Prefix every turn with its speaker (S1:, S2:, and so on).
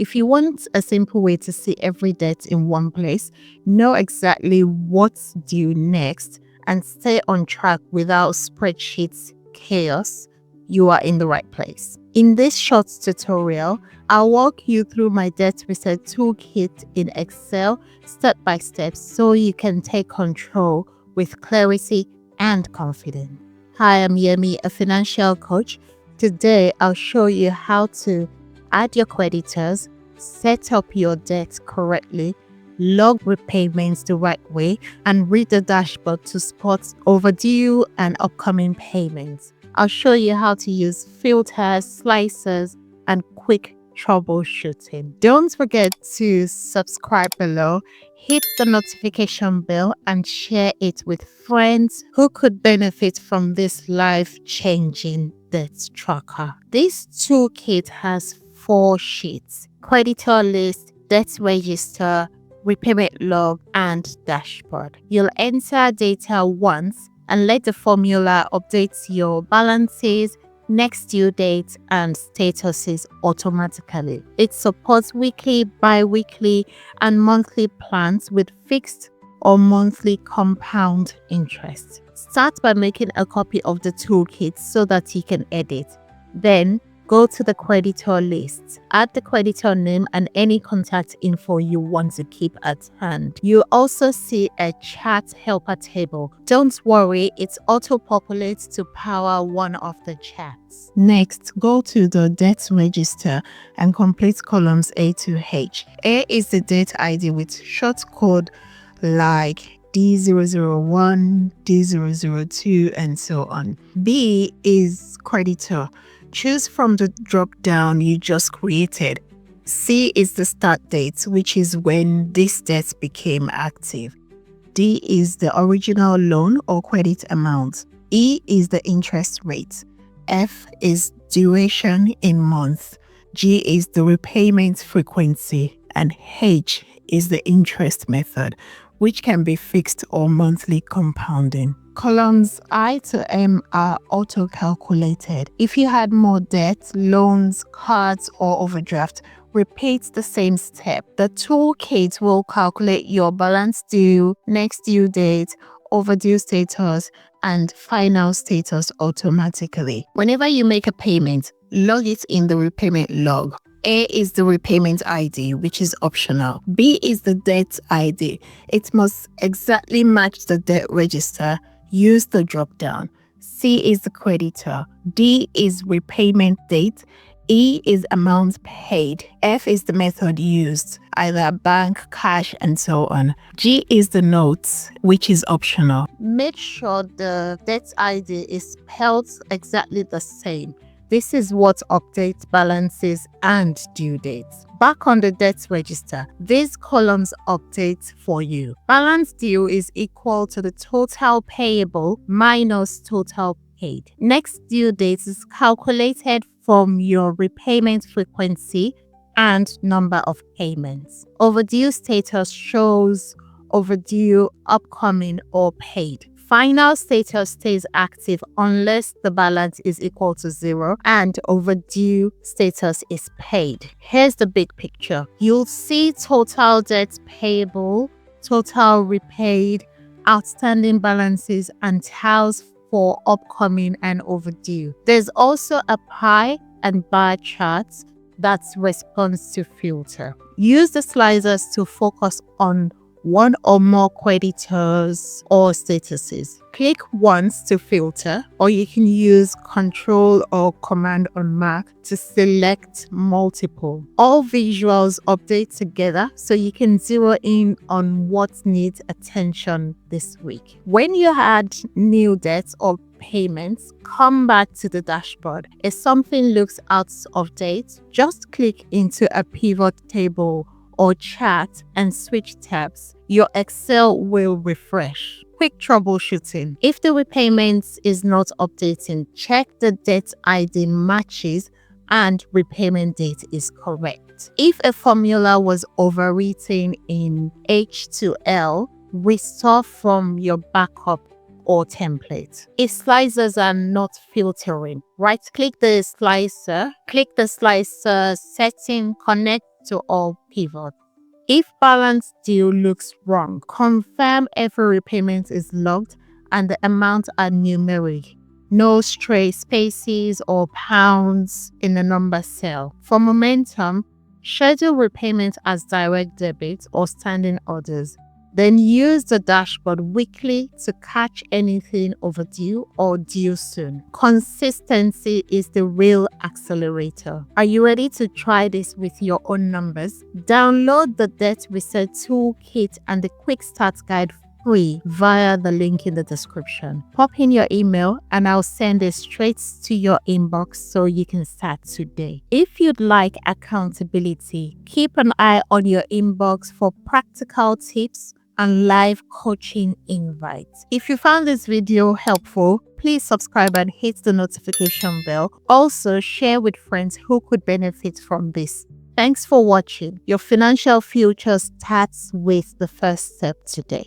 S1: If you want a simple way to see every debt in one place, know exactly what's due next, and stay on track without spreadsheets chaos, you are in the right place. In this short tutorial, I'll walk you through my Debt Reset Toolkit in Excel step by step so you can take control with clarity and confidence. Hi, I'm Yemi, a financial coach. Today, I'll show you how to add your creditors, set up your debt correctly, log repayments the right way, and read the dashboard to spot overdue and upcoming payments. I'll show you how to use filters, slicers, and quick troubleshooting. Don't forget to subscribe below, hit the notification bell, and share it with friends who could benefit from this life-changing debt tracker. This toolkit has 4 sheets: Creditor List, Debt Register, Repayment Log, and Dashboard. You'll enter data once and let the formula update your balances, next due dates, and statuses automatically. It supports weekly, bi-weekly, and monthly plans with fixed or monthly compound interest. Start by making a copy of the toolkit so that you can edit. Then, go to the creditor list. Add the creditor name and any contact info you want to keep at hand. You'll also see a chart helper table. Don't worry, it auto-populates to power one of the charts. Next, go to the debt register and complete columns A to H. A is the debt ID with short code like D001, D002, and so on. B is creditor. Choose from the drop-down you just created. C is the start date, which is when this debt became active. D is the original loan or credit amount. E is the interest rate. F is duration in months. G is the repayment frequency. And H is the interest method, which can be fixed or monthly compounding. Columns I to M are auto-calculated. If you had more debt, loans, cards, or overdraft, repeat the same step. The toolkit will calculate your balance due, next due date, overdue status, and final status automatically. Whenever you make a payment, log it in the repayment log. A is the repayment ID, which is optional. B is the debt ID. It must exactly match the debt register. Use the drop-down. C is the creditor. D is repayment date. E is amount paid. F is the method used, either bank, cash, and so on. G is the notes, which is optional. Make sure the debt ID is spelled exactly the same. This is what updates balances and due dates. Back on the debt register, these columns update for you. Balance due is equal to the total payable minus total paid. Next due date is calculated from your repayment frequency and number of payments. Overdue status shows overdue, upcoming, or paid. Final status stays active unless the balance is equal to 0 and overdue status is paid. Here's the big picture. You'll see total debt payable, total repaid, outstanding balances, and tals for upcoming and overdue. There's also a pie and bar chart that responds to filter. Use the slicers to focus on one or more creditors or statuses. Click once to filter, or you can use Control or Command on Mac to select multiple. All visuals update together so you can zero in on what needs attention this week. When you add new debts or payments, come back to the dashboard. If something looks out of date, just click into a pivot table or chart and switch tabs. Your Excel will refresh. Quick troubleshooting. If the repayment is not updating, check the debt ID matches and repayment date is correct. If a formula was overwritten in H to L, restore from your backup or template. If slicers are not filtering, right-click the slicer, click the slicer setting, connect to all pivots. If balance due looks wrong, confirm every repayment is logged and the amounts are numeric. No stray spaces or pounds in the number cell. For momentum, schedule repayment as direct debit or standing orders. Then use the dashboard weekly to catch anything overdue or due soon. Consistency is the real accelerator. Are you ready to try this with your own numbers? Download the Debt Reset Toolkit and the Quick Start Guide free via the link in the description. Pop in your email and I'll send it straight to your inbox so you can start today. If you'd like accountability, keep an eye on your inbox for practical tips and live coaching invites. If you found this video helpful, please subscribe and hit the notification bell. Also, share with friends who could benefit from this. Thanks for watching. Your financial future starts with the first step today.